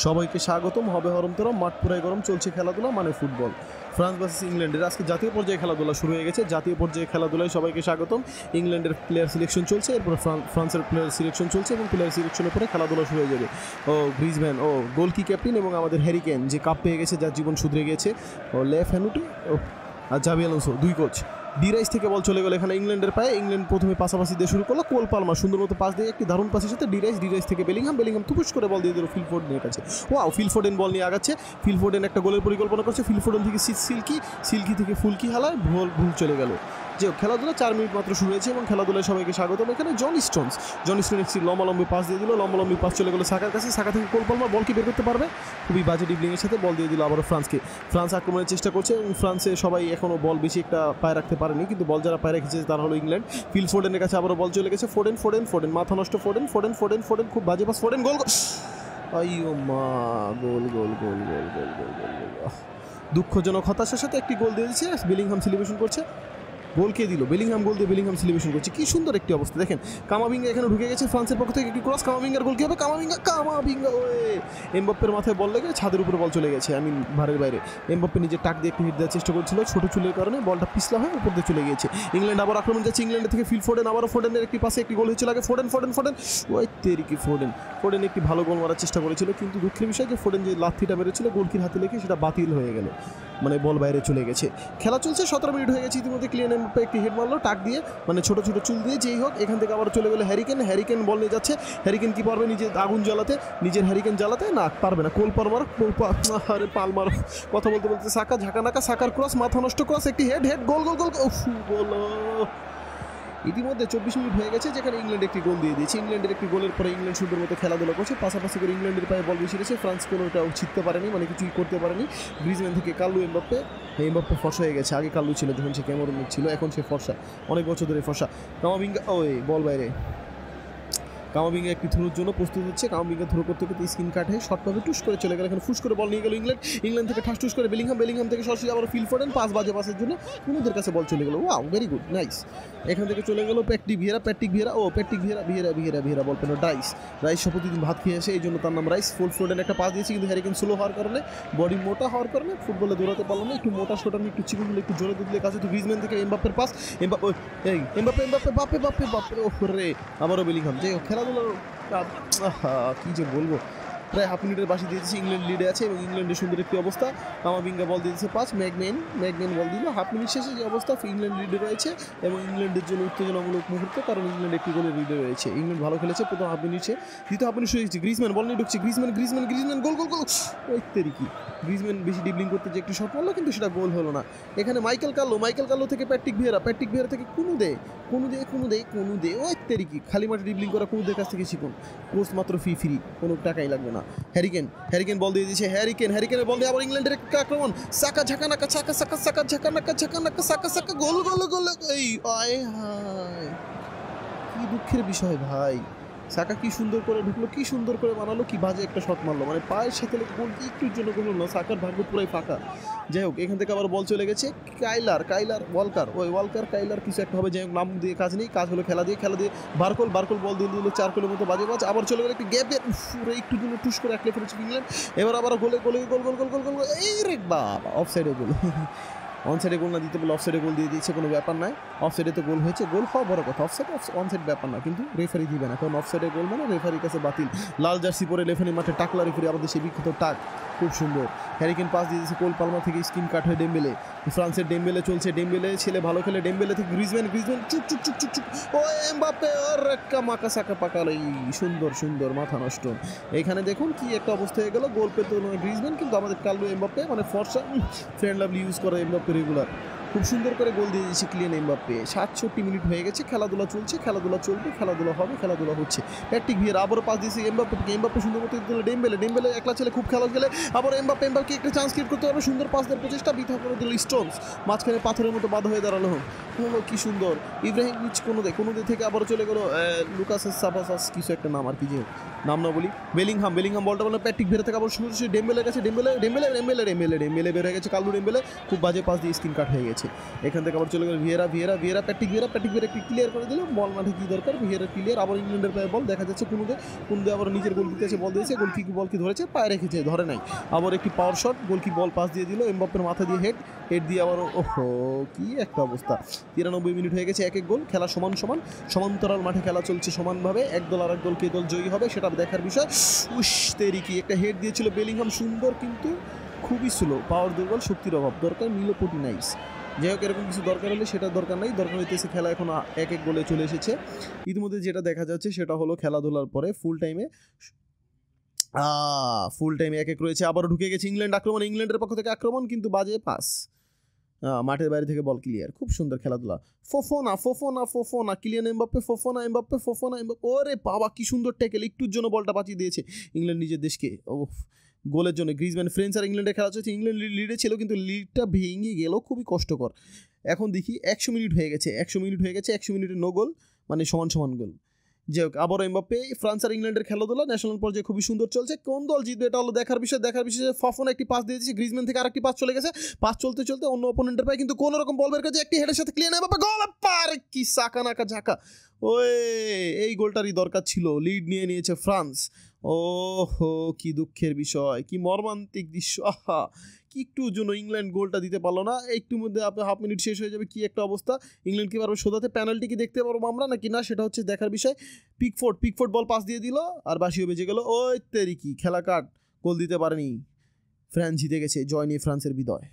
সবাইকে স্বাগতম। হবে হরমতরম, মাঠ পুরাই গরম, চলছে খেলাধুলা মানে ফুটবল। ফ্রান্স ভার্সেস ইংল্যান্ডের আজকে জাতীয় পর্যায়ে খেলাধুলা শুরু হয়ে গেছে। জাতীয় পর্যায়ে খেলাধুলায় সবাইকে স্বাগতম। ইংল্যান্ডের প্লেয়ার সিলেকশন চলছে, এরপর ফ্রান্সের প্লেয়ার সিলেকশন চলছে এবং প্লেয়ার সিলেকশনের পরে খেলাধুলা শুরু হয়ে যাবে। ও গ্রিজম্যান, ও গোলকি ক্যাপ্টেন এবং আমাদের হ্যারি কেন যে কাপ পেয়ে গেছে, যার জীবন শুধরে গিয়েছে। ও লেফ হ্যানুটি, ও আর জাভি আলোনসো, দুই কোচ। ডিরাইস থেকে বল চলে গেল এখানে ইংল্যান্ডের পায়ে। ইংল্যান্ড প্রথমে পাশাপাশি দিয়ে শুরু করলো। কোল পালমার সুন্দর মতো পাস দিয়ে একটি দারুণ পাসের সাথে ডিরাইস থেকে বেলিংহাম তুপুস করে বল দিয়ে দিল ফিল ফোর্ডেনের কাছে। ওয়াও, ফিল ফোর্ডেন বল নিয়ে আগাচ্ছে। ফিল ফোর্ডেন একটা গোলের পরিকল্পনা করছে। ফিল ফোর্ডেন থেকে সিল্কি থেকে ফুলকি হালায় ভুল চলে গেল। যে খেলাধুলা 4 মিনিট মাত্র শুরু হয়েছে এবং খেলাধুলায় সবাইকে স্বাগতম। এখানে জন স্টোন একটি লম্বালম্বি পাস দিয়ে দিল। লম্বালম্বি পাস চলে গেল সাকার কাছে। সাকা থেকে কোল পালমার বল কি বের করতে পারবে? খুবই বাজে ডিবলিংয়ের সাথে বল দিয়ে দিল আবারও ফ্রান্সকে। ফ্রান্স আক্রমণের চেষ্টা করছে এবং ফ্রান্সে সবাই এখনও বল বেশি একটা পায়ে রাখতে পারেনি, কিন্তু বল যারা পায়ে রেখেছে তারা হলো ইংল্যান্ড। ফিল ফোর্ডেনের কাছে আবারও বল চলে গেছে। ফোর্ডেন মাথা নষ্ট। ফোর্ডেন খুব বাজে পাস। ফোর্ডেন গোল। আইও মা, গোল। দুঃখজনক হতাশার সাথে একটি গোল দিয়ে দিচ্ছে। বেলিংহাম সেলিব্রেশন করছে। গোলকে দিল বেলিংহাম, গোল দিয়ে বেলিংহাম সেলিব্রেশন করছে। কি সুন্দর একটি অবস্থা দেখেন। কামাভিঙ্গা এখানে ঢুকে গেছে ফ্রান্সের পক্ষ থেকে একটি ক্রস। কামাভিঙ্গার গোল কি হবে? কামাভিঙ্গা ওয়ে এমবাপ্পের মাথায় বল লেগে ছাদের উপরে বল চলে গেছে, ভারের বাইরে। এমবাপ্পে নিজের টাক দিয়ে একটু হিট দেওয়ার চেষ্টা করছিল, ছোট চুলের কারণে বলটা পিছলা হয়ে উপর দিয়ে চলে গিয়েছে। ইংল্যান্ড আবার আক্রমণ যাচ্ছে। ইংল্যান্ড থেকে ফিল ফোর্ডেন, আবারও ফোর্ডেনের একটি পাশে একটি গোল হয়েছিল আগে। ফোর্ডেন ওই তেরিকি ফোর্ডেন একটি ভালো গোল মারার চেষ্টা করেছিল, কিন্তু দুঃখের বিষয় যে ফোর্ডেন যে লাথিটা মেরেছিল গোলকির হাতে লেগে সেটা বাতিল হয়ে গেল, মানে বল বাইরে চলে গেছে। খেলা চলছে, 17 মিনিট হয়ে গেছে ইতিমধ্যে। ক্লিয়ান এমবাপ্পে একটি হেড মারলো টাক দিয়ে, মানে ছোট চুল দিয়ে। যেই হোক, এখান থেকে আবার চলে গেল হ্যারিকেন বল নিয়ে যাচ্ছে। হ্যারিকেন কি পারবে নিজের আগুন জ্বালাতে? নিজের হ্যারিকেন জ্বালাতে না, পারবে না। পালমার কথা বলতে সাকা ঝাঁকানাকা, সাকার ক্রস, মাথা নষ্ট ক্রস, একটি হেড গোল। ইতিমধ্যে 24 মিনিট হয়ে গেছে, যেখানে ইংল্যান্ড একটি গোল দিয়ে দিয়েছে। ইংল্যান্ডের একটি গোলের পরে ইংল্যান্ড সুন্দর মতো খেলাধুলা করছে। পাশাপাশি করে ইংল্যান্ডের পায়ে বল বেশি রয়েছে। ফ্রান্স কোনোটাও জিততে পারেনি, মানে কিছুই করতে পারেনি। গ্রিজম্যান থেকে কাল্লু এমবাপ্পে ফর্সা হয়ে গেছে। আগে কাল্লু ছিল যখন সে ক্যামেরুনের ছিল, এখন সে ফর্সা, অনেক বছর ধরে ফর্সা। কামাভিঙ্গা বল বাইরে। কামাভিঙ্গা একটি থ্রোর জন্য প্রস্তুত হচ্ছে। কামাভিঙ্গা থ্রো করতে স্কিন কাটে, শর্ট পাবে, টুস করে চলে গেল। এখানে ফুস করে বল নিয়ে গেল ইংল্যান্ড থেকে ঠাস টুস করে বেলিংহাম থেকে সরাসরি আবার ফিল ফোর্ডেন পাস, বাজে পাসের জন্য কুনুদের কাছে বল চলে গেল। Wow, very good, nice. এখান থেকে চলে গেল প্যাট্রিক ভিয়েরা বল পেল রাইস প্রতিদিন ভাত খেয়ে আসে, এই জন্য তার নাম রাইস। ফোর্ডেন একটা পাস দিয়েছে, কিন্তু হ্যারিকেন স্লো হওয়ার কারণে, বডি মোটা হওয়ার কারণে ফুটবলে দৌড়াতে পারলো না। একটু মোটা শোটানো, একটু চিকন হলে একটু জোরে দিলে কাছে। গ্রিজম্যান থেকে এমবাপ্পের পাস, এমবাপ্পে বাপে ওরে, আবারও বেলিংহাম। যে খেলাধুলার কি যে বলবো, প্রায় হাফ মিনিটের বাসি দিয়েছে। ইংল্যান্ড লিডে আছে এবং ইংল্যান্ডের সুন্দর একটি অবস্থা। কামাভিঙ্গা বল দিয়েছে পাস, ম্যাগমেন বল দিল। হাফ মিনিট শেষে যে অবস্থা, ইংল্যান্ড লিডে রয়েছে এবং ইংল্যান্ডের জন্য উত্তেজনামূলক মুহূর্ত, কারণ ইংল্যান্ড একটি গোলের লিডে রয়েছে। ইংল্যান্ড ভালো খেলেছে প্রথম হাফ মিনিটে। দ্বিতীয় হাফ মিনিট শুরু হয়েছে। গ্রিজম্যান বল নিয়ে ঢুকছে। গ্রিজম্যান গোল। ওই তেরিকি গ্রিজম্যান বেশি ডিবলিং করতে যে একটি শট মারলো, কিন্তু সেটা গোল হলো না। এখানে মাইকেল কার্লো থেকে প্যাট্রিক ভিয়েরা থেকে কুনু দে ওই তেরিকি খালি মাঠে ডিবলিং করা কুনুদের কাছ থেকে শিখুন। কোর্স মাত্র ফ্রি, কোনো টাকাই লাগবে না। হ্যারিকেন বল দিয়ে দিয়েছে। হ্যারিকেনের বল দিয়ে আবার ইংল্যান্ডের একটা আক্রমণ। সাকা ঝাঁকানাকা সাকা গোল। এই আয় হায়, কি দুঃখের বিষয় ভাই। সাকা কি সুন্দর করে ঢুকলো, কি সুন্দর করে বানালো, কি বাজে একটা শট মারলো, মানে পায়ের সাথে গোল একটুর জন্য গোল হলো না। সাকার ভাগ্য পুরাই ফাঁকা। যাই হোক, এখান থেকে আবার বল চলে গেছে। ওয়ালকার কিছু একটা হবে, যাই হোক, নাম দিয়ে কাজ নেই, কাজ হলো খেলা দিয়ে। বারকোল বল দিয়ে দিল 4 গোলের মতো বাজে বাজ। আবার চলে গেল একটি গ্যাপের একটু জন্য টুস করে একলে ফেলেছে ইংল্যান্ড। এবার আবার গোল। এই রে বাবা, অফসাইডে গোল। অনসাইডে গোল না দিতে বলে অফসাইডে গোল দিয়ে দিয়েছে, কোনো ব্যাপার নয়। অফসাইডে তো গোল হয়েছে, গোল হওয়া বড় কথা। অনসাইড ব্যাপার না, কিন্তু রেফারি দিবে না, কারণ অফসাইডে গোল মানে রেফারির কাছে বাতিল। লাল জার্সি পরে রেফারি মাঠে টাকলা রেফারি, আমাদের সেই বিখ্যাত টাক, খুব সুন্দর। হ্যারিকেন পাস দিয়ে দিয়েছে কোল পালমার থেকে, স্কিন কাট হয়ে ডেম্বেলে। ফ্রান্সের ডেম্বেলে চলছে। ডেম্বেলে ছেলে ভালো খেলে। ডেম্বেলে থেকে গ্রিজম্যান চুপ। ও এমবাপ্পে মাকা সাকা পাকাল, এই সুন্দর মাথা নষ্ট। এখানে দেখুন কি একটা অবস্থা হয়ে গেল। গোল পেতো গ্রিজম্যান, কিন্তু আমাদের কার্লো এমবাপ্পে, মানে ফর্সা ফ্রেন্ড লাভলি ইউজ করে এমবাপ্পে রেগুলার, খুব সুন্দর করে গোল দিয়ে দিয়েছে ক্লিয়ান এমবাপ্পে। 67 মিনিট হয়ে গেছে, খেলাধুলা চলছে, খেলাধুলা চলবে, খেলাধুলা হবে, খেলাধুলা হচ্ছে। প্যাট্রিক ভিয়েরা আবারও পাস দিয়েছে এমবাপ্পে সুন্দর মতো দিল। ডেম্বেলে একলা ছেলে, খুব খেলা গেলে আবার এমবাপ্পে একটা চান্স ক্রিয়েট করতে পারবে, সুন্দর পাস দেওয়ার প্রচেষ্টা, বৃথা করে দিল স্টোনস। মাঝখানে পাথরের মতো বাধা হয়ে দাঁড়ালো। কি সুন্দর ইব্রাহিমোভিচ কোনোদে থেকে আবারও চলে গেল লুকাস সাপাসাস, কিছু একটা নাম, আর কি যে নাম না বলি। বেলিংহাম বলটা বলে প্যাট্রিক ভিয়েরা থেকে আবার শুরু হচ্ছে ডেম্বেলের কাছে। ডেম্বেলে বের হয়ে গেছে। কাল্লু ডেম্বেলে খুব বাজে পাস দিয়ে স্কিন কাট হয়ে গেছে। গেছে। এখান থেকে আবার চলে গেল ভিয়েরা, প্যাট্রিক ভিয়েরা একটি ক্লিয়ার করে দিল। বল মাঠে কী দরকার, ভিয়েরা ক্লিয়ার, আবার ইংল্যান্ডের পায়ে বল দেখা যাচ্ছে কুনুদে আবার নিজের গোলকিতে এসে বল দিয়েছে, বল কি ধরেছে, পায়ে রেখেছে, ধরে নাই। আবার একটি পাওয়ার শট, গোলকি বল পাস দিয়ে দিল, এমবাপ্পের মাথা দিয়ে হেড দিয়ে আবার ওহো কি একটা অবস্থা। 93 মিনিট হয়ে গেছে, এক গোল, খেলা সমান্তরাল মাঠে খেলা চলছে সমানভাবে। এক দল আর এক দল কে দল জয়ী হবে সেটা দেখার বিষয়। তেরিকি একটা হেড দিয়েছিল বেলিংহাম, সুন্দর কিন্তু খুবই স্লো, পাওয়ার দুর্বল, শক্তির অভাব, দরকার মিলোপটি নাইস। যাই হোক, এরকম কিছু দরকার হলে সেটা দরকার নাই, দরকার হইতেছে খেলা এখন এক গোলে চলে এসেছে। ইতিমধ্যে যেটা দেখা যাচ্ছে সেটা হলো খেলাধুলার পরে ফুল টাইমে 1-1 রয়েছে। আবারও ঢুকে গেছে ইংল্যান্ড আক্রমণ, ইংল্যান্ডের পক্ষ থেকে আক্রমণ, কিন্তু বাজে পাস, মাঠের বাইরে থেকে বল ক্লিয়ার। খুব সুন্দর খেলাধুলা। ফোফোনা কিলিয়ান এমবাপ্পে, এমবাপ্পে। ওরে বাবা কি সুন্দর ট্যাকেল, একটুর জন্য বলটা বাঁচিয়ে দিয়েছে ইংল্যান্ড নিজের দেশকে। গোলের জন্য গ্রিজম্যান, ফ্রেঞ্চ আর ইংল্যান্ডের খেলা চলছে, ইংল্যান্ড লিডে ছিল কিন্তু লিডটা ভেঙে গেল, খুবই কষ্টকর। এখন দেখি 100 মিনিট হয়ে গেছে, 100 মিনিটে নো গোল, মানে সমান গোল। যাই হোক, আবারও এমবাপ্পে, ফ্রান্স আর ইংল্যান্ডের খেলাধুলা ন্যাশনাল পর্যায়ে খুবই সুন্দর চলছে। কোন দল জিতবে এটা হলো দেখার বিষয়। ফফন একটি পাস দিয়ে দিয়েছে, গ্রিজম্যান থেকে আরেকটি পাস চলে গেছে, পাস চলতে অন্য অপোনেন্টের পায়ে কিন্তু কোনো রকম বল বের করেছে, একটি হেডের সাথে ক্লিয়ার এমবাপ্পে, গোল, পার কি সাকা নাকা ঝাঁকা। এই গোলটারই দরকার ছিল, লিড নিয়ে নিয়েছে ফ্রান্স। ওহো কি দুঃখের বিষয়, কি মর্মান্তিক দৃশ্য। আহা, কি একটুর জন্য ইংল্যান্ড গোলটা দিতে পারলো না। একটুর মধ্যে আপনার হাফ মিনিট শেষ হয়ে যাবে, কি একটা অবস্থা। ইংল্যান্ড কি পারবে শোধাতে, পেনাল্টি কি দেখতে পারবো আমরা নাকি না সেটা হচ্ছে দেখার বিষয়। পিকফোর্ড বল পাস দিয়ে দিল আর বাসিও বেজে গেল। ওই তেরি কি খেলা কাট, গোল দিতে পারেনি। ফ্রান্স জিতে গেছে, জয় নিয়ে ফ্রান্সের বিদায়।